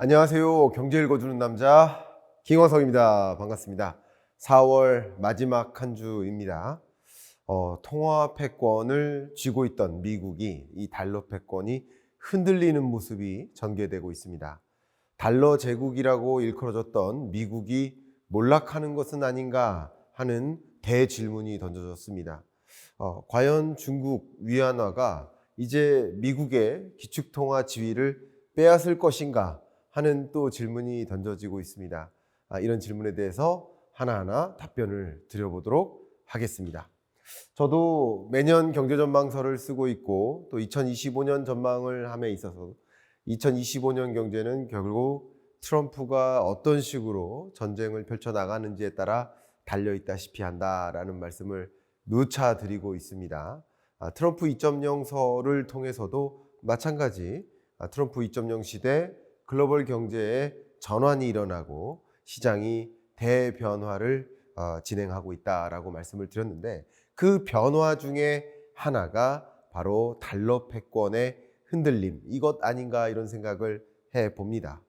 안녕하세요. 경제 읽어주는 남자 김원석입니다. 반갑습니다. 4월 마지막 한 주입니다. 통화 패권을 쥐고 있던 미국이 이 달러 패권이 흔들리는 모습이 전개되고 있습니다. 달러 제국이라고 일컬어졌던 미국이 몰락하는 것은 아닌가 하는 대질문이 던져졌습니다. 과연 중국 위안화가 이제 미국의 기축통화 지위를 빼앗을 것인가 하는 또 질문이 던져지고 있습니다. 이런 질문에 대해서 하나하나 답변을 드려보도록 하겠습니다. 저도 매년 경제전망서를 쓰고 있고 또 2025년 전망을 함에 있어서 2025년 경제는 결국 트럼프가 어떤 식으로 전쟁을 펼쳐나가는지에 따라 달려있다시피 한다라는 말씀을 누차 드리고 있습니다. 트럼프 2.0서를 통해서도 마찬가지 트럼프 2.0 시대 글로벌 경제에 전환이 일어나고 시장이 대변화를 진행하고 있다라고 말씀을 드렸는데 그 변화 중에 하나가 바로 달러 패권의 흔들림, 이것 아닌가 이런 생각을 해봅니다.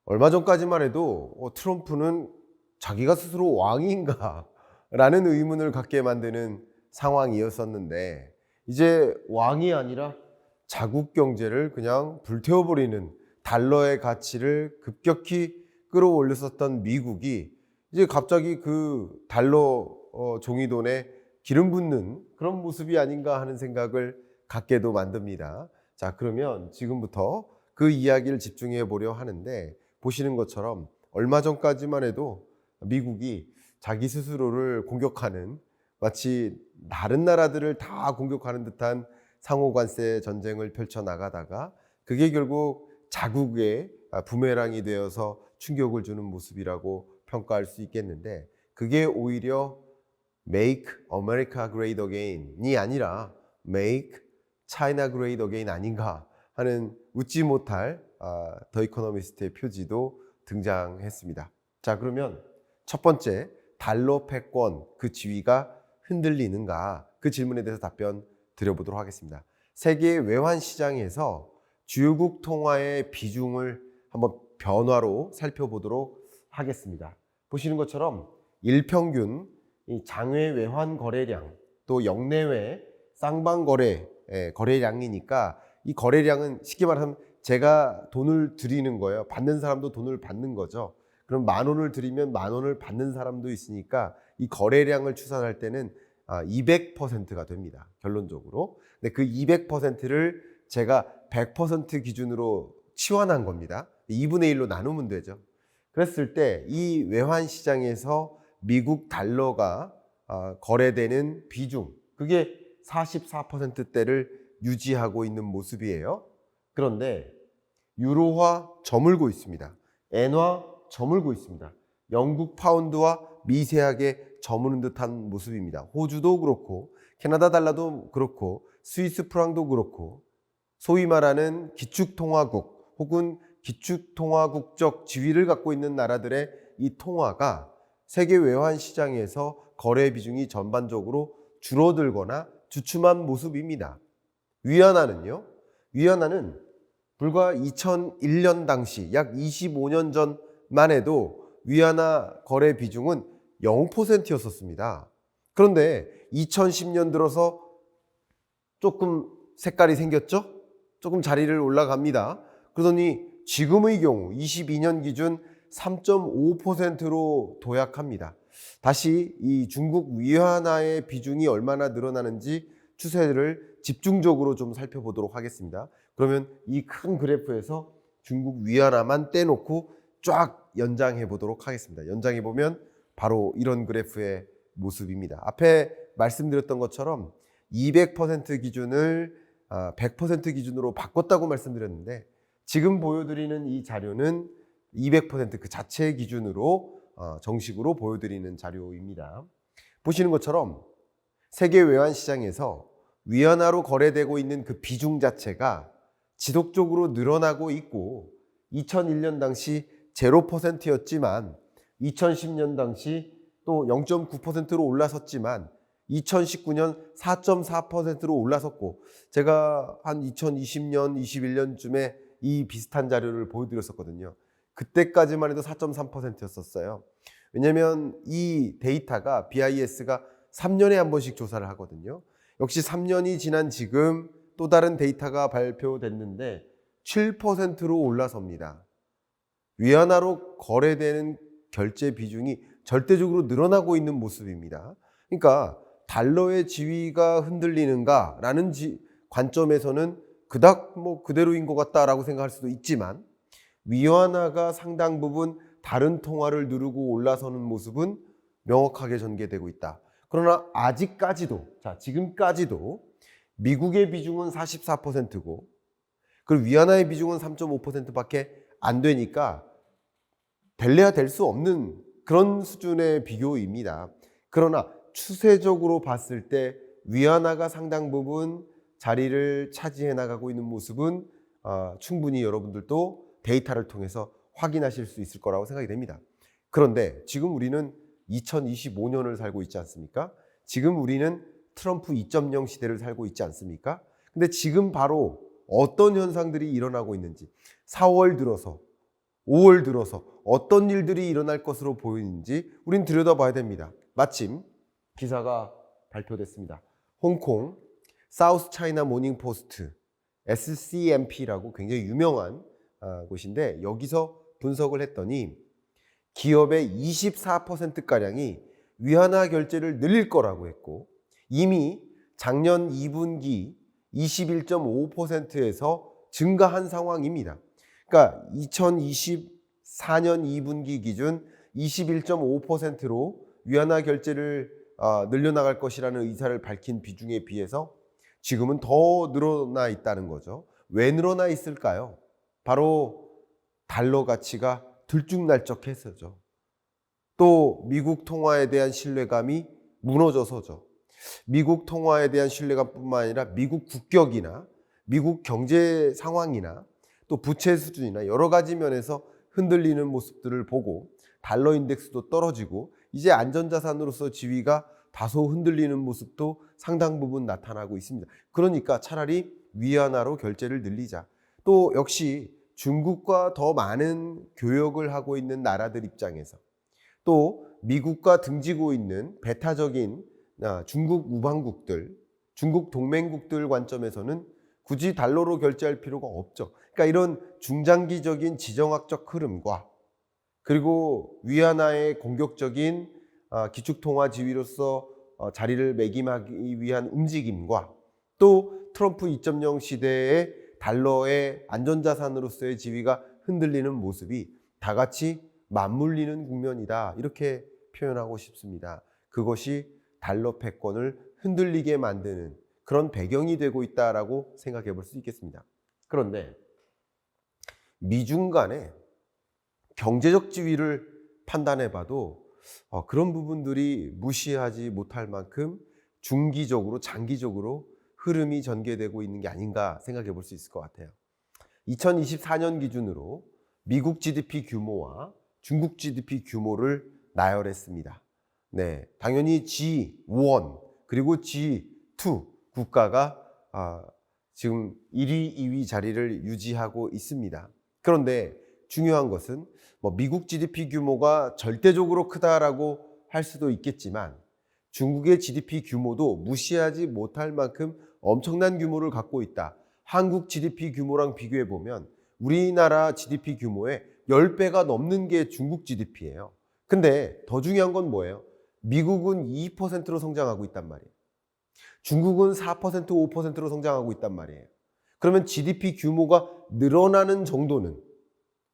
얼마 전까지만 해도 트럼프는 자기가 스스로 왕인가 라는 의문을 갖게 만드는 상황이었었는데 이제 왕이 아니라 자국 경제를 그냥 불태워버리는 달러의 가치를 급격히 끌어올렸었던 미국이 이제 갑자기 그 달러 종이돈에 기름 붓는 그런 모습이 아닌가 하는 생각을 갖게도 만듭니다. 자, 그러면 지금부터 그 이야기를 집중해 보려 하는데 보시는 것처럼 얼마 전까지만 해도 미국이 자기 스스로를 공격하는 마치 다른 나라들을 다 공격하는 듯한 상호관세 전쟁을 펼쳐나가다가 그게 결국 자국의 부메랑이 되어서 충격을 주는 모습이라고 평가할 수 있겠는데 그게 오히려 Make America Great Again이 아니라 Make China Great Again 아닌가 하는 웃지 못할 더 이코노미스트의 표지도 등장했습니다. 자, 그러면 첫 번째 달러 패권 그 지위가 흔들리는가 그 질문에 대해서 답변 드려보도록 하겠습니다. 세계 외환 시장에서 주요국 통화의 비중을 한번 변화로 살펴보도록 하겠습니다. 보시는 것처럼 일평균 장외 외환 거래량 또 역내외 쌍방 거래 거래량이니까 이 거래량은 쉽게 말하면 제가 돈을 드리는 거예요. 받는 사람도 돈을 받는 거죠. 그럼 10,000원을 드리면 10,000원을 받는 사람도 있으니까 이 거래량을 추산할 때는 200%가 됩니다. 결론적으로. 근데 그 200%를 제가 100% 기준으로 치환한 겁니다. 2분의 1로 나누면 되죠. 그랬을 때 이 외환 시장에서 미국 달러가 거래되는 비중, 그게 44%대를 유지하고 있는 모습이에요. 그런데 유로화 저물고 있습니다. 엔화 저물고 있습니다. 영국 파운드와 미세하게 저무는 듯한 모습입니다. 호주도 그렇고 캐나다 달러도 그렇고 스위스 프랑도 그렇고 소위 말하는 기축통화국 혹은 기축통화국적 지위를 갖고 있는 나라들의 이 통화가 세계 외환 시장에서 거래 비중이 전반적으로 줄어들거나 주춤한 모습입니다. 위안화는요? 위안화는 불과 2001년 당시 약 25년 전만 해도 위안화 거래 비중은 0%였었습니다. 그런데 2010년 들어서 조금 색깔이 생겼죠? 조금 자리를 올라갑니다. 그러더니 지금의 경우 22년 기준 3.5%로 도약합니다. 다시 이 중국 위안화의 비중이 얼마나 늘어나는지 추세를 집중적으로 좀 살펴보도록 하겠습니다. 그러면 이 큰 그래프에서 중국 위안화만 떼놓고 쫙 연장해 보도록 하겠습니다. 연장해 보면 바로 이런 그래프의 모습입니다. 앞에 말씀드렸던 것처럼 200% 기준을 100% 기준으로 바꿨다고 말씀드렸는데 지금 보여드리는 이 자료는 200% 그 자체 기준으로 정식으로 보여드리는 자료입니다. 보시는 것처럼 세계 외환 시장에서 위안화로 거래되고 있는 그 비중 자체가 지속적으로 늘어나고 있고 2001년 당시 0%였지만 2010년 당시 또 0.9%로 올라섰지만 2019년 4.4%로 올라섰고 제가 한 2020년, 21년쯤에 이 비슷한 자료를 보여드렸었거든요. 그때까지만 해도 4.3%였었어요. 왜냐하면 이 데이터가 BIS가 3년에 한 번씩 조사를 하거든요. 역시 3년이 지난 지금 또 다른 데이터가 발표됐는데 7%로 올라섭니다. 위안화로 거래되는 결제 비중이 절대적으로 늘어나고 있는 모습입니다. 그러니까 달러의 지위가 흔들리는가라는 관점에서는 그닥 그대로인 것 같다라고 생각할 수도 있지만 위안화가 상당 부분 다른 통화를 누르고 올라서는 모습은 명확하게 전개되고 있다. 그러나 아직까지도 지금까지도 미국의 비중은 44%고 그리고 위안화의 비중은 3.5%밖에 안 되니까 될래야 될 수 없는 그런 수준의 비교입니다. 그러나 추세적으로 봤을 때 위안화가 상당 부분 자리를 차지해 나가고 있는 모습은 충분히 여러분들도 데이터를 통해서 확인하실 수 있을 거라고 생각이 됩니다. 그런데 지금 우리는 2025년을 살고 있지 않습니까? 지금 우리는 트럼프 2.0 시대를 살고 있지 않습니까? 근데 지금 바로 어떤 현상들이 일어나고 있는지 4월 들어서 5월 들어서 어떤 일들이 일어날 것으로 보이는지 우린 들여다봐야 됩니다. 마침 기사가 발표됐습니다. 홍콩 사우스 차이나 모닝 포스트 SCMP라고 굉장히 유명한 곳인데 여기서 분석을 했더니 기업의 24%가량이 위안화 결제를 늘릴 거라고 했고 이미 작년 2분기 21.5%에서 증가한 상황입니다. 그러니까 2024년 2분기 기준 21.5%로 위안화 결제를 늘려나갈 것이라는 의사를 밝힌 비중에 비해서 지금은 더 늘어나 있다는 거죠. 왜 늘어나 있을까요? 바로 달러 가치가 들쭉날쭉해서죠. 또 미국 통화에 대한 신뢰감이 무너져서죠. 미국 통화에 대한 신뢰감뿐만 아니라 미국 국격이나 미국 경제 상황이나 또 부채 수준이나 여러 가지 면에서 흔들리는 모습들을 보고 달러 인덱스도 떨어지고 이제 안전자산으로서 지위가 다소 흔들리는 모습도 상당 부분 나타나고 있습니다. 그러니까 차라리 위안화로 결제를 늘리자. 또 역시 중국과 더 많은 교역을 하고 있는 나라들 입장에서 또 미국과 등지고 있는 배타적인 중국 우방국들, 중국 동맹국들 관점에서는 굳이 달러로 결제할 필요가 없죠. 그러니까 이런 중장기적인 지정학적 흐름과 그리고 위안화의 공격적인 기축통화 지위로서 자리를 매김하기 위한 움직임과 또 트럼프 2.0 시대의 달러의 안전자산으로서의 지위가 흔들리는 모습이 다 같이 맞물리는 국면이다. 이렇게 표현하고 싶습니다. 그것이 달러 패권을 흔들리게 만드는 그런 배경이 되고 있다라고 생각해 볼 수 있겠습니다. 그런데 미중 간의 경제적 지위를 판단해 봐도 그런 부분들이 무시하지 못할 만큼 중기적으로 장기적으로 흐름이 전개되고 있는 게 아닌가 생각해 볼 수 있을 것 같아요. 2024년 기준으로 미국 GDP 규모와 중국 GDP 규모를 나열했습니다. 네, 당연히 G1 그리고 G2 국가가 지금 1위, 2위 자리를 유지하고 있습니다. 그런데 중요한 것은 미국 GDP 규모가 절대적으로 크다라고 할 수도 있겠지만 중국의 GDP 규모도 무시하지 못할 만큼 엄청난 규모를 갖고 있다. 한국 GDP 규모랑 비교해 보면 우리나라 GDP 규모의 10배가 넘는 게 중국 GDP예요. 근데 더 중요한 건 뭐예요? 미국은 2%로 성장하고 있단 말이에요. 중국은 4%, 5%로 성장하고 있단 말이에요. 그러면 GDP 규모가 늘어나는 정도는,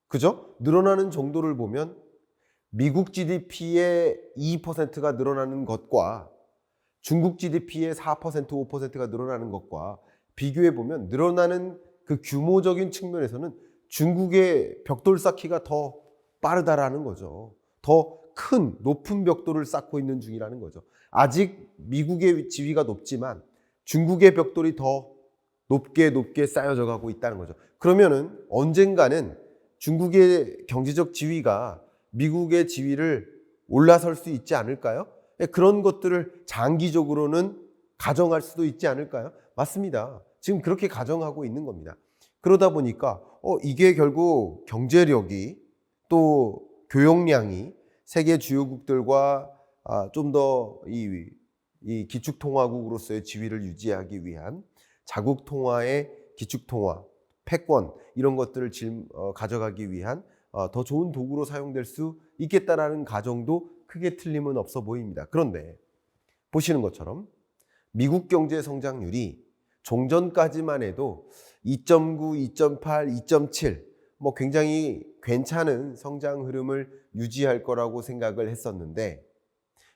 그죠? 늘어나는 정도를 보면 미국 GDP의 2%가 늘어나는 것과 중국 GDP의 4%, 5%가 늘어나는 것과 비교해 보면 늘어나는 그 규모적인 측면에서는 중국의 벽돌 쌓기가 더 빠르다라는 거죠. 더 큰 높은 벽돌을 쌓고 있는 중이라는 거죠. 아직 미국의 지위가 높지만 중국의 벽돌이 더 높게 쌓여져 가고 있다는 거죠. 그러면은 언젠가는 중국의 경제적 지위가 미국의 지위를 올라설 수 있지 않을까요? 그런 것들을 장기적으로는 가정할 수도 있지 않을까요? 맞습니다. 지금 그렇게 가정하고 있는 겁니다. 그러다 보니까 이게 결국 경제력이 또 교역량이 세계 주요국들과 좀 더 이 기축통화국으로서의 지위를 유지하기 위한 자국 통화의 기축통화, 패권 이런 것들을 가져가기 위한 더 좋은 도구로 사용될 수 있겠다라는 가정도 크게 틀림은 없어 보입니다. 그런데 보시는 것처럼 미국 경제 성장률이 종전까지만 해도 2.9, 2.8, 2.7 뭐 굉장히 괜찮은 성장 흐름을 유지할 거라고 생각을 했었는데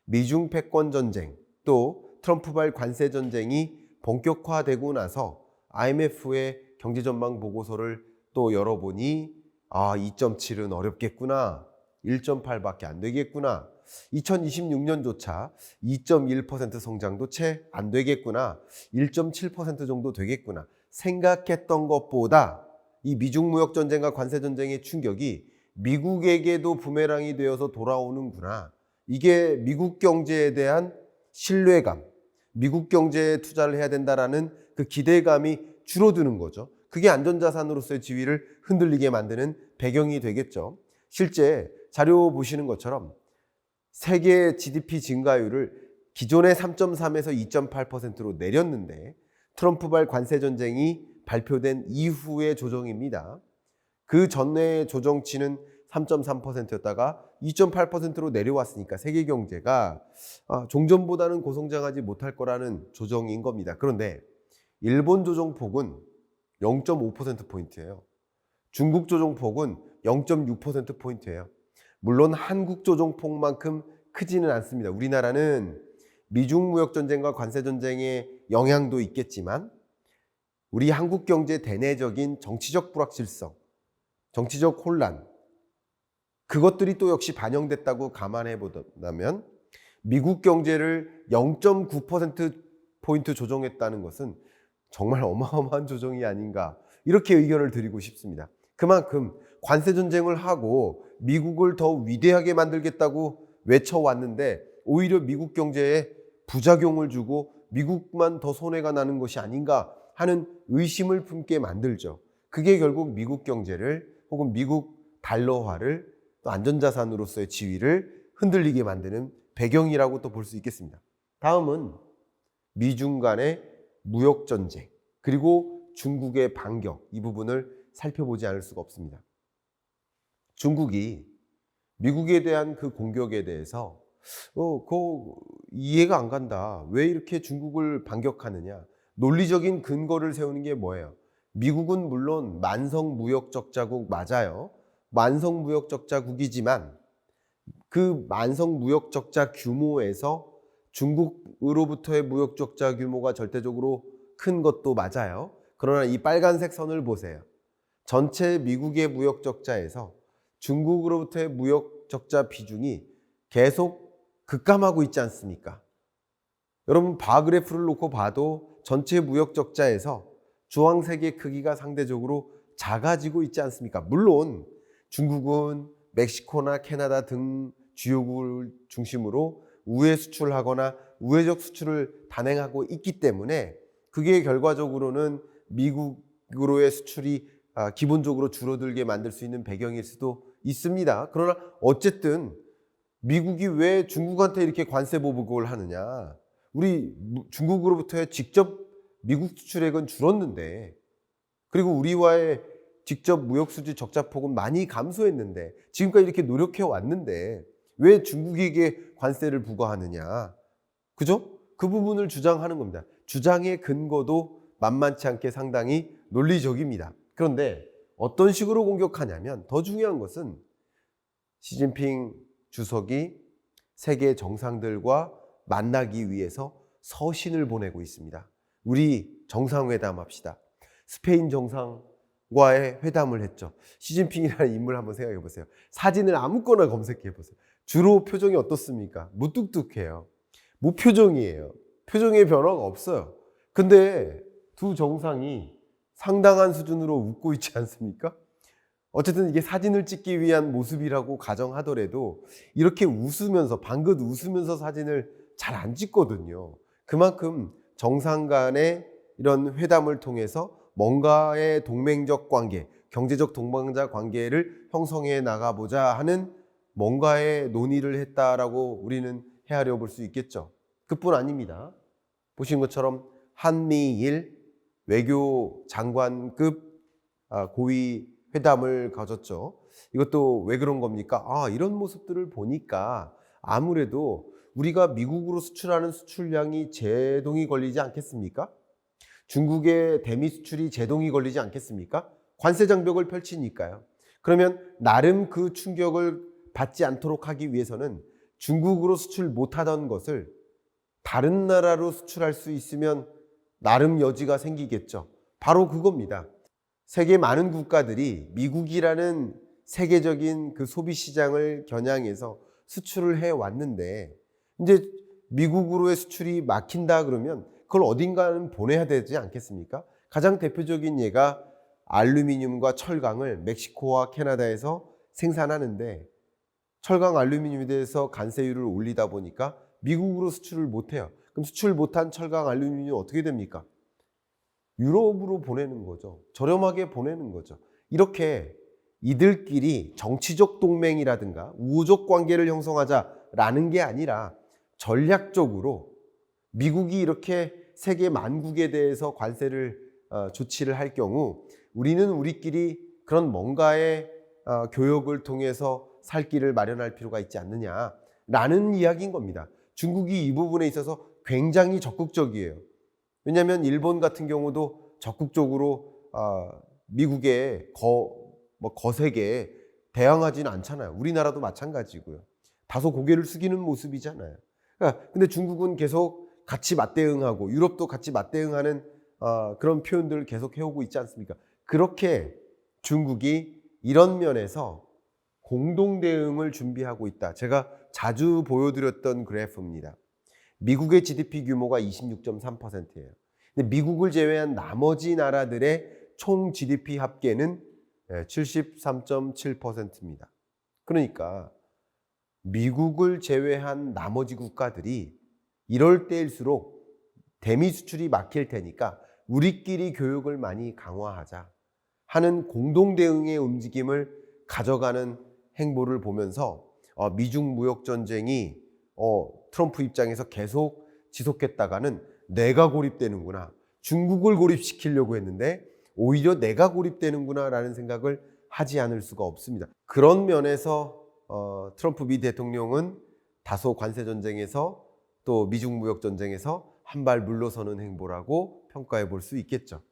미중 패권 전쟁 또 트럼프발 관세 전쟁이 본격화되고 나서 IMF의 경제 전망 보고서를 또 열어보니 2.7은 어렵겠구나. 1.8밖에 안 되겠구나. 2026년조차 2.1% 성장도 채 안 되겠구나. 1.7% 정도 되겠구나. 생각했던 것보다 이 미중 무역 전쟁과 관세 전쟁의 충격이 미국에게도 부메랑이 되어서 돌아오는구나. 이게 미국 경제에 대한 신뢰감, 미국 경제에 투자를 해야 된다라는 그 기대감이 줄어드는 거죠. 그게 안전자산으로서의 지위를 흔들리게 만드는 배경이 되겠죠. 실제 자료 보시는 것처럼 세계 GDP 증가율을 기존의 3.3에서 2.8%로 내렸는데 트럼프발 관세 전쟁이 발표된 이후의 조정입니다. 그 전의 조정치는 3.3%였다가 2.8%로 내려왔으니까 세계 경제가 종전보다는 고성장하지 못할 거라는 조정인 겁니다. 그런데 일본 조정폭은 0.5%포인트예요. 중국 조정폭은 0.6%포인트예요. 물론 한국 조정폭만큼 크지는 않습니다. 우리나라는 미중 무역 전쟁과 관세 전쟁의 영향도 있겠지만 우리 한국 경제 대내적인 정치적 불확실성, 정치적 혼란 그것들이 또 역시 반영됐다고 감안해 보자면 미국 경제를 0.9%포인트 조정했다는 것은 정말 어마어마한 조정이 아닌가 이렇게 의견을 드리고 싶습니다. 그만큼 관세 전쟁을 하고 미국을 더 위대하게 만들겠다고 외쳐왔는데 오히려 미국 경제에 부작용을 주고 미국만 더 손해가 나는 것이 아닌가 하는 의심을 품게 만들죠. 그게 결국 미국 경제를 혹은 미국 달러화를 또 안전자산으로서의 지위를 흔들리게 만드는 배경이라고 또 볼 수 있겠습니다. 다음은 미중 간의 무역 전쟁 그리고 중국의 반격 이 부분을 살펴보지 않을 수가 없습니다. 중국이 미국에 대한 그 공격에 대해서 그거 이해가 안 간다. 왜 이렇게 중국을 반격하느냐? 논리적인 근거를 세우는 게 뭐예요? 미국은 물론 만성 무역 적자국 맞아요. 만성 무역 적자국이지만 그 만성 무역 적자 규모에서 중국으로부터의 무역 적자 규모가 절대적으로 큰 것도 맞아요. 그러나 이 빨간색 선을 보세요. 전체 미국의 무역 적자에서 중국으로부터의 무역 적자 비중이 계속 급감하고 있지 않습니까? 여러분 바그래프를 놓고 봐도 전체 무역 적자에서 주황색의 크기가 상대적으로 작아지고 있지 않습니까? 물론 중국은 멕시코나 캐나다 등 주요국을 중심으로 우회 수출하거나 우회적 수출을 단행하고 있기 때문에 그게 결과적으로는 미국으로의 수출이 기본적으로 줄어들게 만들 수 있는 배경일 수도 있습니다. 그러나 어쨌든 미국이 왜 중국한테 이렇게 관세 보복을 하느냐? 우리 중국으로부터의 직접 미국 수출액은 줄었는데 그리고 우리와의 직접 무역 수지 적자폭은 많이 감소했는데 지금까지 이렇게 노력해 왔는데 왜 중국에게 관세를 부과하느냐? 그죠? 그 부분을 주장하는 겁니다. 주장의 근거도 만만치 않게 상당히 논리적입니다. 그런데 어떤 식으로 공격하냐면 더 중요한 것은 시진핑 주석이 세계 정상들과 만나기 위해서 서신을 보내고 있습니다. 우리 정상회담 합시다. 스페인 정상과의 회담을 했죠. 시진핑이라는 인물 한번 생각해 보세요. 사진을 아무거나 검색해 보세요. 주로 표정이 어떻습니까? 무뚝뚝해요. 무표정이에요. 표정의 변화가 없어요. 근데 두 정상이 상당한 수준으로 웃고 있지 않습니까? 어쨌든 이게 사진을 찍기 위한 모습이라고 가정하더라도 이렇게 웃으면서 방긋 웃으면서 사진을 잘 안 찍거든요. 그만큼 정상 간의 이런 회담을 통해서 뭔가의 동맹적 관계, 경제적 동반자 관계를 형성해 나가보자 하는 뭔가의 논의를 했다라고 우리는 헤아려 볼 수 있겠죠. 그뿐 아닙니다. 보신 것처럼 한미일 외교 장관급 고위 회담을 가졌죠. 이것도 왜 그런 겁니까? 이런 모습들을 보니까 아무래도 우리가 미국으로 수출하는 수출량이 제동이 걸리지 않겠습니까? 중국의 대미 수출이 제동이 걸리지 않겠습니까? 관세 장벽을 펼치니까요. 그러면 나름 그 충격을 받지 않도록 하기 위해서는 중국으로 수출 못하던 것을 다른 나라로 수출할 수 있으면 나름 여지가 생기겠죠. 바로 그겁니다. 세계 많은 국가들이 미국이라는 세계적인 그 소비 시장을 겨냥해서 수출을 해 왔는데 이제 미국으로의 수출이 막힌다 그러면 그걸 어딘가는 보내야 되지 않겠습니까? 가장 대표적인 예가 알루미늄과 철강을 멕시코와 캐나다에서 생산하는데 철강 알루미늄에 대해서 관세율을 올리다 보니까 미국으로 수출을 못해요. 그럼 수출 못한 철강 알루미늄이 어떻게 됩니까? 유럽으로 보내는 거죠. 저렴하게 보내는 거죠. 이렇게 이들끼리 정치적 동맹이라든가 우호적 관계를 형성하자라는 게 아니라 전략적으로 미국이 이렇게 세계 만국에 대해서 관세를 조치를 할 경우 우리는 우리끼리 그런 뭔가의 교역을 통해서 살 길을 마련할 필요가 있지 않느냐라는 이야기인 겁니다. 중국이 이 부분에 있어서 굉장히 적극적이에요. 왜냐하면 일본 같은 경우도 적극적으로 미국의 거세게 대항하지는 않잖아요. 우리나라도 마찬가지고요. 다소 고개를 숙이는 모습이잖아요. 근데 중국은 계속 같이 맞대응하고 유럽도 같이 맞대응하는 그런 표현들을 계속 해오고 있지 않습니까? 그렇게 중국이 이런 면에서 공동 대응을 준비하고 있다. 제가 자주 보여드렸던 그래프입니다. 미국의 GDP 규모가 26.3%예요. 근데 미국을 제외한 나머지 나라들의 총 GDP 합계는 73.7%입니다. 그러니까 미국을 제외한 나머지 국가들이 이럴 때일수록 대미 수출이 막힐 테니까 우리끼리 교역을 많이 강화하자 하는 공동 대응의 움직임을 가져가는 행보를 보면서 미중 무역 전쟁이 트럼프 입장에서 계속 지속했다가는 내가 고립되는구나. 중국을 고립시키려고 했는데 오히려 내가 고립되는구나 라는 생각을 하지 않을 수가 없습니다. 그런 면에서 트럼프 미 대통령은 다소 관세 전쟁에서 또 미중 무역 전쟁에서 한 발 물러서는 행보라고 평가해 볼 수 있겠죠.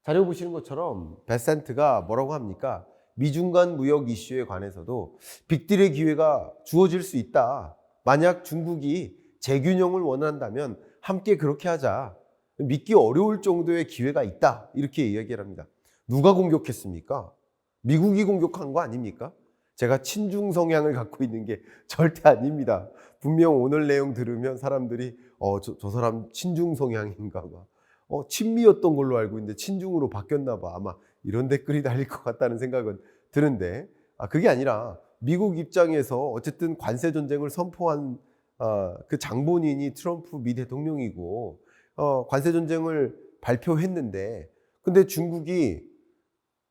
자료 보시는 것처럼 베센트가 뭐라고 합니까? 미중 간 무역 이슈에 관해서도 빅딜의 기회가 주어질 수 있다. 만약 중국이 재균형을 원한다면 함께 그렇게 하자. 믿기 어려울 정도의 기회가 있다. 이렇게 이야기를 합니다. 누가 공격했습니까? 미국이 공격한 거 아닙니까? 제가 친중 성향을 갖고 있는 게 절대 아닙니다. 분명 오늘 내용 들으면 사람들이 저 사람 친중 성향인가 봐. 친미였던 걸로 알고 있는데 친중으로 바뀌었나 봐. 아마 이런 댓글이 달릴 것 같다는 생각은 드는데 그게 아니라 미국 입장에서 어쨌든 관세 전쟁을 선포한 그 장본인이 트럼프 미 대통령이고 관세 전쟁을 발표했는데 근데 중국이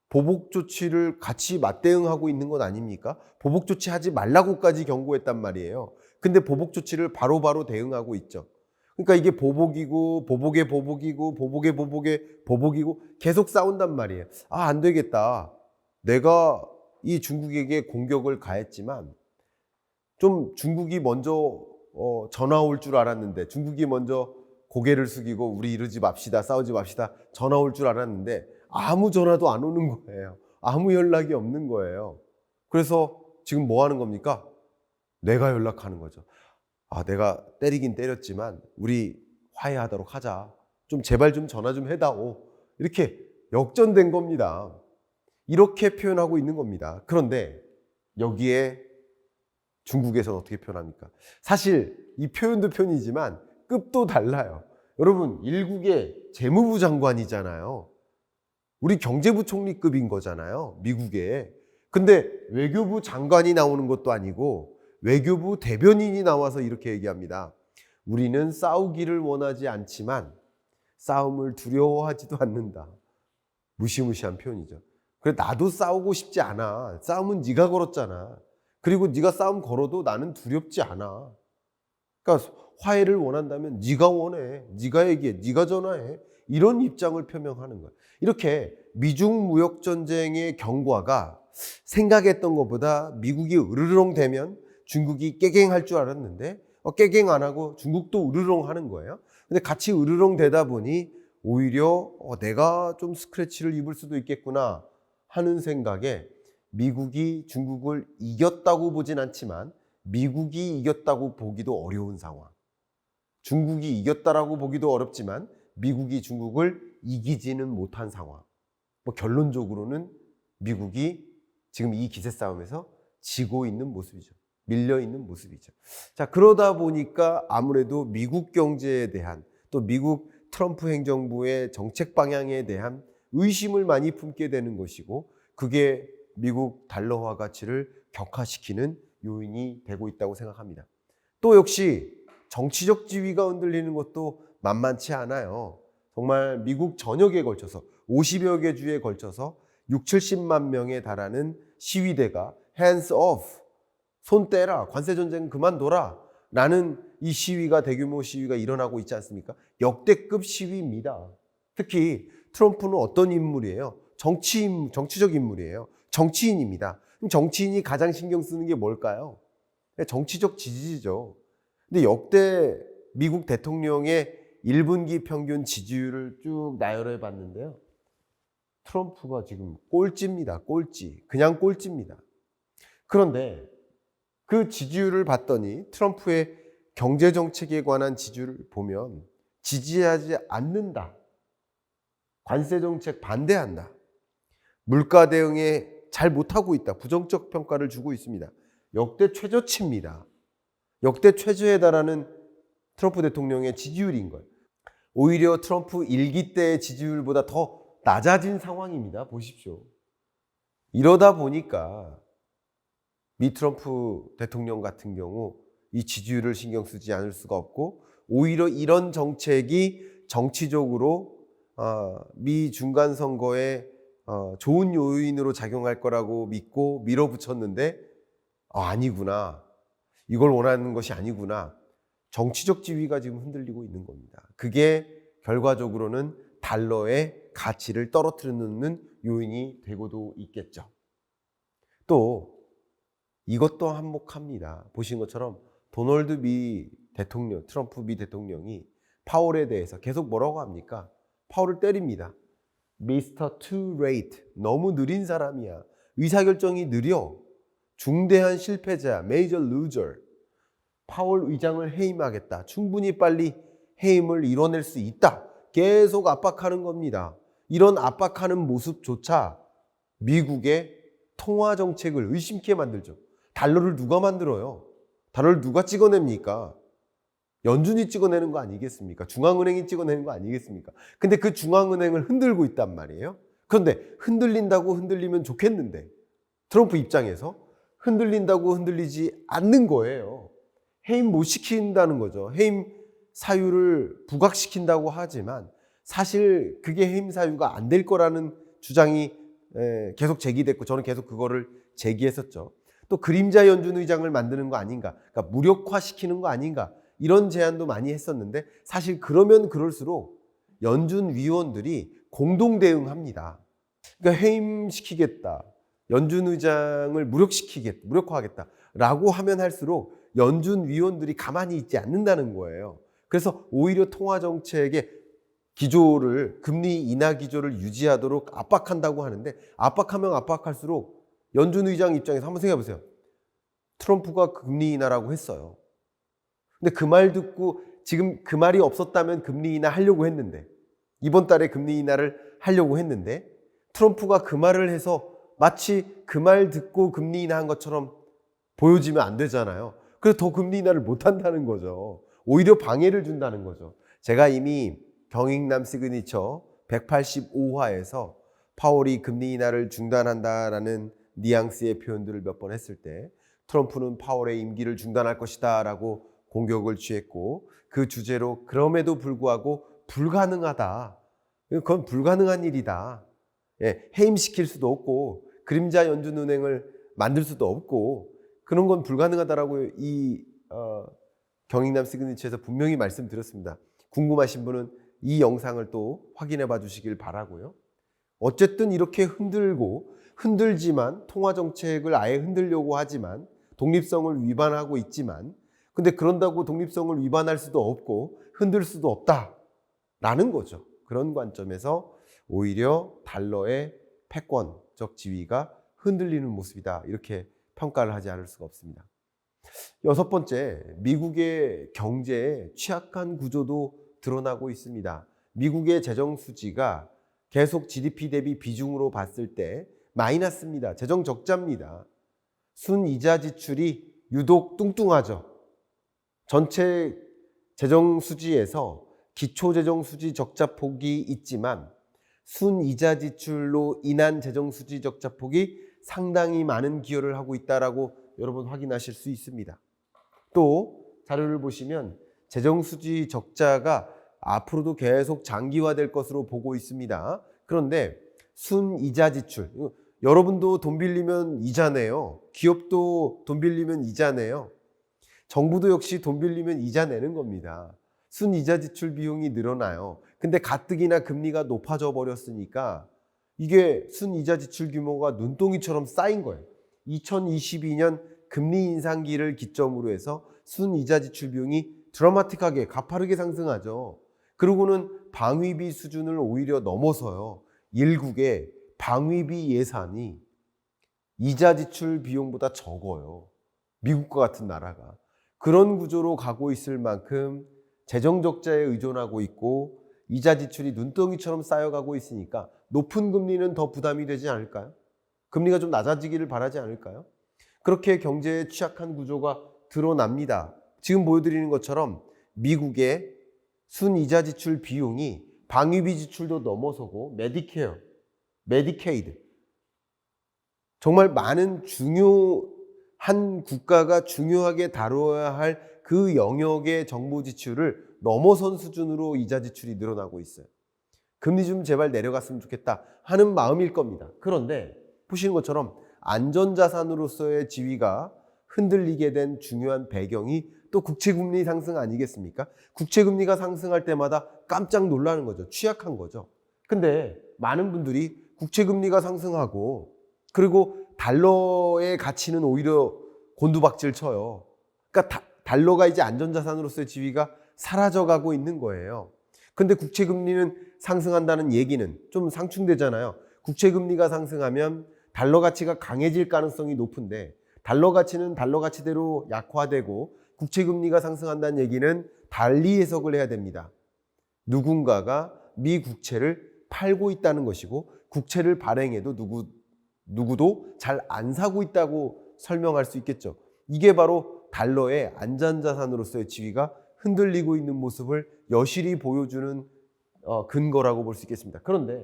보복 조치를 같이 맞대응하고 있는 것 아닙니까? 보복 조치 하지 말라고까지 경고했단 말이에요. 근데 보복 조치를 바로바로 대응하고 있죠. 그러니까 이게 보복이고 보복의 보복이고 보복의 보복의 보복이고 계속 싸운단 말이에요. 안 되겠다. 내가 이 중국에게 공격을 가했지만 좀 중국이 먼저 전화 올 줄 알았는데 중국이 먼저 고개를 숙이고 우리 이러지 맙시다. 싸우지 맙시다. 전화 올 줄 알았는데 아무 전화도 안 오는 거예요. 아무 연락이 없는 거예요. 그래서 지금 뭐 하는 겁니까? 내가 연락하는 거죠. 내가 때리긴 때렸지만 우리 화해하도록 하자. 좀 제발 좀 전화 좀 해다오. 이렇게 역전된 겁니다. 이렇게 표현하고 있는 겁니다. 그런데 여기에 중국에서는 어떻게 표현합니까? 사실 이 표현도 표현이지만 급도 달라요. 여러분, 일국의 재무부 장관이잖아요. 우리 경제부총리급인 거잖아요. 미국에. 근데 외교부 장관이 나오는 것도 아니고 외교부 대변인이 나와서 이렇게 얘기합니다. 우리는 싸우기를 원하지 않지만 싸움을 두려워하지도 않는다. 무시무시한 표현이죠. 그래 나도 싸우고 싶지 않아. 싸움은 네가 걸었잖아. 그리고 네가 싸움 걸어도 나는 두렵지 않아. 그러니까 화해를 원한다면 네가 원해. 네가 얘기해. 네가 전화해. 이런 입장을 표명하는 거예요. 이렇게 미중 무역 전쟁의 경과가 생각했던 것보다 미국이 으르렁 되면 중국이 깨갱할 줄 알았는데 깨갱 안 하고 중국도 으르렁 하는 거예요. 근데 같이 으르렁 되다 보니 오히려 내가 좀 스크래치를 입을 수도 있겠구나 하는 생각에 미국이 중국을 이겼다고 보진 않지만 미국이 이겼다고 보기도 어려운 상황. 중국이 이겼다라고 보기도 어렵지만 미국이 중국을 이기지는 못한 상황. 결론적으로는 미국이 지금 이 기세 싸움에서 지고 있는 모습이죠. 밀려 있는 모습이죠. 자, 그러다 보니까 아무래도 미국 경제에 대한 또 미국 트럼프 행정부의 정책 방향에 대한 의심을 많이 품게 되는 것이고 그게 미국 달러화 가치를 격화시키는 요인이 되고 있다고 생각합니다. 또 역시 정치적 지위가 흔들리는 것도 만만치 않아요. 정말 미국 전역에 걸쳐서 50여 개 주에 걸쳐서 6, 70만 명에 달하는 시위대가 hands off, 손 떼라, 관세 전쟁 그만둬라 라는 이 시위가 대규모 시위가 일어나고 있지 않습니까? 역대급 시위입니다. 특히 트럼프는 어떤 인물이에요? 정치적 인물이에요. 정치인입니다. 그럼 정치인이 가장 신경 쓰는 게 뭘까요? 정치적 지지죠. 근데 역대 미국 대통령의 1분기 평균 지지율을 쭉 나열해 봤는데요. 트럼프가 지금 꼴찌입니다. 꼴찌. 그냥 꼴찌입니다. 그런데 그 지지율을 봤더니 트럼프의 경제정책에 관한 지지율을 보면 지지하지 않는다. 관세정책 반대한다. 물가 대응에 잘 못하고 있다. 부정적 평가를 주고 있습니다. 역대 최저치입니다. 역대 최저에 달하는 트럼프 대통령의 지지율인 거예요. 오히려 트럼프 1기 때의 지지율보다 더 낮아진 상황입니다. 보십시오. 이러다 보니까 미 트럼프 대통령 같은 경우 이 지지율을 신경 쓰지 않을 수가 없고 오히려 이런 정책이 정치적으로 미 중간 선거에 좋은 요인으로 작용할 거라고 믿고 밀어붙였는데 아니구나. 이걸 원하는 것이 아니구나. 정치적 지위가 지금 흔들리고 있는 겁니다. 그게 결과적으로는 달러의 가치를 떨어뜨리는 요인이 되고도 있겠죠. 또 이것도 한몫합니다. 보신 것처럼 도널드 미 대통령, 트럼프 미 대통령이 파월에 대해서 계속 뭐라고 합니까? 파월을 때립니다. Mr. Too Late. 너무 느린 사람이야. 의사결정이 느려. 중대한 실패자야. Major Loser. 파월 의장을 해임하겠다. 충분히 빨리 해임을 이뤄낼 수 있다. 계속 압박하는 겁니다. 이런 압박하는 모습조차 미국의 통화 정책을 의심케 만들죠. 달러를 누가 만들어요? 달러를 누가 찍어냅니까? 연준이 찍어내는 거 아니겠습니까? 중앙은행이 찍어내는 거 아니겠습니까? 근데 그 중앙은행을 흔들고 있단 말이에요. 그런데 흔들린다고 흔들리면 좋겠는데 트럼프 입장에서 흔들린다고 흔들리지 않는 거예요. 해임 못 시킨다는 거죠. 해임 사유를 부각시킨다고 하지만 사실 그게 해임 사유가 안 될 거라는 주장이 계속 제기됐고 저는 계속 그거를 제기했었죠. 또 그림자 연준 의장을 만드는 거 아닌가, 그러니까 무력화시키는 거 아닌가 이런 제안도 많이 했었는데 사실 그러면 그럴수록 연준 위원들이 공동 대응합니다. 그러니까 해임시키겠다, 연준 의장을 무력화하겠다라고 하면 할수록 연준 위원들이 가만히 있지 않는다는 거예요. 그래서 오히려 통화 정책의 기조를 금리 인하 기조를 유지하도록 압박한다고 하는데 압박하면 압박할수록 연준 의장 입장에서 한번 생각해 보세요. 트럼프가 금리 인하라고 했어요. 근데 그 말 듣고 지금 그 말이 없었다면 금리 인하 하려고 했는데 이번 달에 금리 인하를 하려고 했는데 트럼프가 그 말을 해서 마치 그 말 듣고 금리 인하한 것처럼 보여지면 안 되잖아요. 그래서 더 금리 인하를 못 한다는 거죠. 오히려 방해를 준다는 거죠. 제가 이미 경익남 시그니처 185화에서 파월이 금리 인하를 중단한다라는 뉘앙스의 표현들을 몇 번 했을 때 트럼프는 파월의 임기를 중단할 것이다 라고 공격을 취했고 그 주제로 그럼에도 불구하고 불가능하다. 그건 불가능한 일이다. 해임시킬 수도 없고 그림자 연준은행을 만들 수도 없고 그런 건 불가능하다라고 이 경익남 시그니처에서 분명히 말씀드렸습니다. 궁금하신 분은 이 영상을 또 확인해 봐 주시길 바라고요. 어쨌든 이렇게 흔들지만 통화정책을 아예 흔들려고 하지만 독립성을 위반하고 있지만 근데 그런다고 독립성을 위반할 수도 없고 흔들 수도 없다라는 거죠. 그런 관점에서 오히려 달러의 패권적 지위가 흔들리는 모습이다. 이렇게 평가를 하지 않을 수가 없습니다. 여섯 번째, 미국의 경제의 취약한 구조도 드러나고 있습니다. 미국의 재정 수지가 계속 GDP 대비 비중으로 봤을 때 마이너스입니다. 재정 적자입니다. 순이자 지출이 유독 뚱뚱하죠. 전체 재정 수지에서 기초 재정 수지 적자 폭이 있지만 순이자 지출로 인한 재정 수지 적자 폭이 상당히 많은 기여를 하고 있다라고 여러분 확인하실 수 있습니다. 또 자료를 보시면 재정 수지 적자가 앞으로도 계속 장기화될 것으로 보고 있습니다. 그런데 순이자 지출, 여러분도 돈 빌리면 이자 내요. 기업도 돈 빌리면 이자 내요. 정부도 역시 돈 빌리면 이자 내는 겁니다. 순이자 지출 비용이 늘어나요. 근데 가뜩이나 금리가 높아져 버렸으니까 이게 순이자 지출 규모가 눈덩이처럼 쌓인 거예요. 2022년 금리 인상기를 기점으로 해서 순이자 지출 비용이 드라마틱하게 가파르게 상승하죠. 그러고는 방위비 수준을 오히려 넘어서요. 일국의 방위비 예산이 이자 지출 비용보다 적어요. 미국과 같은 나라가. 그런 구조로 가고 있을 만큼 재정 적자에 의존하고 있고 이자 지출이 눈덩이처럼 쌓여가고 있으니까 높은 금리는 더 부담이 되지 않을까요? 금리가 좀 낮아지기를 바라지 않을까요? 그렇게 경제에 취약한 구조가 드러납니다. 지금 보여드리는 것처럼 미국의 순이자 지출 비용이 방위비 지출도 넘어서고 메디케어, 메디케이드 정말 많은 중요한 국가가 중요하게 다뤄야 할 그 영역의 정부 지출을 넘어선 수준으로 이자 지출이 늘어나고 있어요. 금리 좀 제발 내려갔으면 좋겠다 하는 마음일 겁니다. 그런데 보시는 것처럼 안전자산으로서의 지위가 흔들리게 된 중요한 배경이 또 국채금리 상승 아니겠습니까? 국채금리가 상승할 때마다 깜짝 놀라는 거죠. 취약한 거죠. 근데 많은 분들이 국채금리가 상승하고 그리고 달러의 가치는 오히려 곤두박질 쳐요. 그러니까 달러가 이제 안전자산으로서의 지위가 사라져가고 있는 거예요. 근데 국채금리는 상승한다는 얘기는 좀 상충되잖아요. 국채금리가 상승하면 달러 가치가 강해질 가능성이 높은데 달러 가치는 달러 가치대로 약화되고 국채금리가 상승한다는 얘기는 달리 해석을 해야 됩니다. 누군가가 미 국채를 팔고 있다는 것이고 국채를 발행해도 누구도 잘 안 사고 있다고 설명할 수 있겠죠. 이게 바로 달러의 안전자산으로서의 지위가 흔들리고 있는 모습을 여실히 보여주는 근거라고 볼 수 있겠습니다. 그런데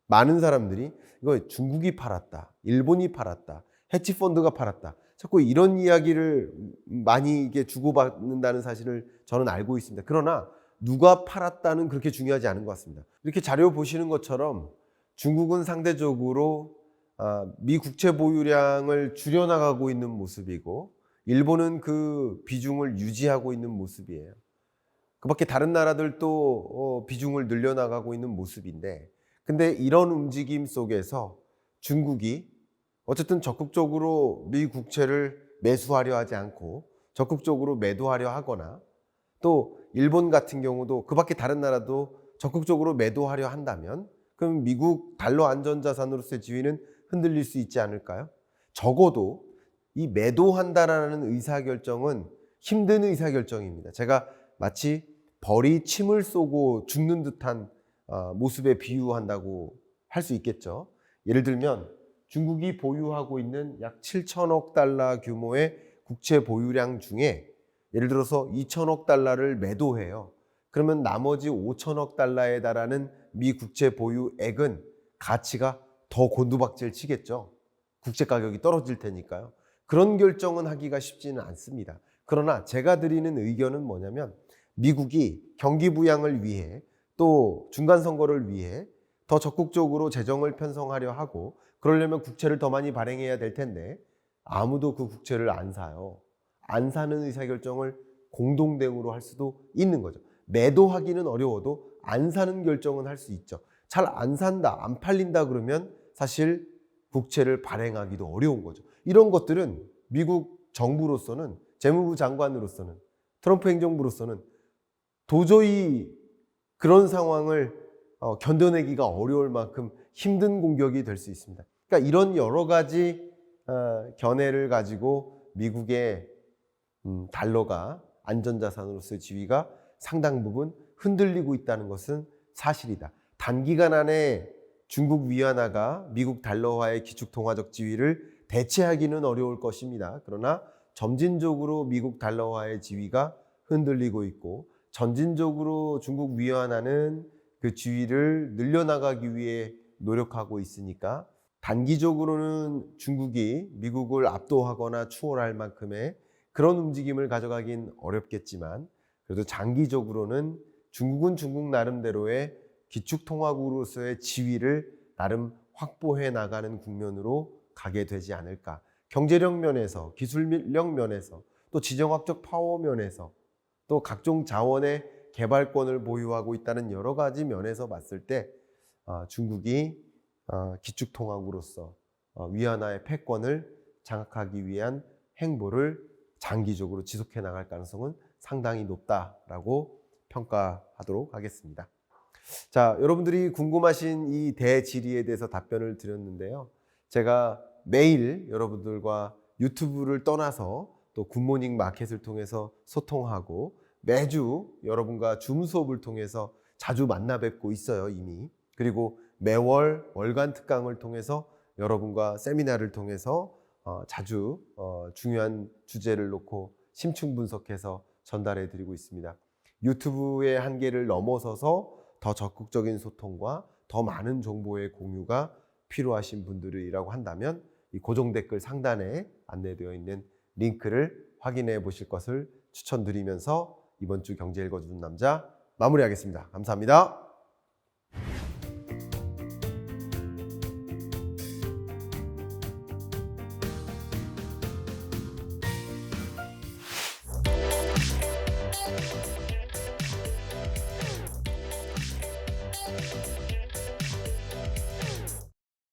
많은 사람들이 이거 중국이 팔았다, 일본이 팔았다, 헤지펀드가 팔았다. 자꾸 이런 이야기를 많이 이게 주고받는다는 사실을 저는 알고 있습니다. 그러나 누가 팔았다는 그렇게 중요하지 않은 것 같습니다. 이렇게 자료 보시는 것처럼 중국은 상대적으로 미 국채 보유량을 줄여나가고 있는 모습이고 일본은 그 비중을 유지하고 있는 모습이에요. 그 밖에 다른 나라들도 비중을 늘려나가고 있는 모습인데 근데 이런 움직임 속에서 중국이 어쨌든 적극적으로 미 국채를 매수하려 하지 않고 적극적으로 매도하려 하거나 또 일본 같은 경우도 그 밖에 다른 나라도 적극적으로 매도하려 한다면 그럼 미국 달러 안전자산으로서의 지위는 흔들릴 수 있지 않을까요? 적어도 이 매도한다라는 의사결정은 힘든 의사결정입니다. 제가 마치 벌이 침을 쏘고 죽는 듯한 모습에 비유한다고 할 수 있겠죠. 예를 들면 중국이 보유하고 있는 약 7천억 달러 규모의 국채 보유량 중에 예를 들어서 2천억 달러를 매도해요. 그러면 나머지 5천억 달러에 달하는 미 국채 보유액은 가치가 더 곤두박질 치겠죠. 국채 가격이 떨어질 테니까요. 그런 결정은 하기가 쉽지는 않습니다. 그러나 제가 드리는 의견은 뭐냐면 미국이 경기 부양을 위해 또 중간 선거를 위해 더 적극적으로 재정을 편성하려 하고 그러려면 국채를 더 많이 발행해야 될 텐데 아무도 그 국채를 안 사요. 안 사는 의사결정을 공동대응으로 할 수도 있는 거죠. 매도하기는 어려워도 안 사는 결정은 할 수 있죠. 잘 안 산다, 안 팔린다 그러면 사실 국채를 발행하기도 어려운 거죠. 이런 것들은 미국 정부로서는, 재무부 장관으로서는, 트럼프 행정부로서는 도저히 그런 상황을 견뎌내기가 어려울 만큼 힘든 공격이 될 수 있습니다. 그러니까 이런 여러 가지 견해를 가지고 미국의 달러가 안전자산으로서의 지위가 상당 부분 흔들리고 있다는 것은 사실이다. 단기간 안에 중국 위안화가 미국 달러화의 기축통화적 지위를 대체하기는 어려울 것입니다. 그러나 점진적으로 미국 달러화의 지위가 흔들리고 있고 점진적으로 중국 위안화는 그 지위를 늘려나가기 위해 노력하고 있으니까 단기적으로는 중국이 미국을 압도하거나 추월할 만큼의 그런 움직임을 가져가긴 어렵겠지만 그래도 장기적으로는 중국은 중국 나름대로의 기축통화국으로서의 지위를 나름 확보해 나가는 국면으로 가게 되지 않을까. 경제력 면에서, 기술력 면에서, 또 지정학적 파워 면에서, 또 각종 자원의 개발권을 보유하고 있다는 여러 가지 면에서 봤을 때 중국이 기축통화국으로서 위안화의 패권을 장악하기 위한 행보를 장기적으로 지속해 나갈 가능성은 상당히 높다라고 평가하도록 하겠습니다. 자, 여러분들이 궁금하신 이 대질의에 대해서 답변을 드렸는데요. 제가 매일 여러분들과 유튜브를 떠나서 또 굿모닝 마켓을 통해서 소통하고 매주 여러분과 줌 수업을 통해서 자주 만나 뵙고 있어요, 이미. 그리고 매월 월간 특강을 통해서 여러분과 세미나를 통해서 자주 중요한 주제를 놓고 심층 분석해서 전달해 드리고 있습니다. 유튜브의 한계를 넘어서서 더 적극적인 소통과 더 많은 정보의 공유가 필요하신 분들이라고 한다면 이 고정 댓글 상단에 안내되어 있는 링크를 확인해 보실 것을 추천드리면서 이번 주 경제 읽어주는 남자 마무리하겠습니다. 감사합니다.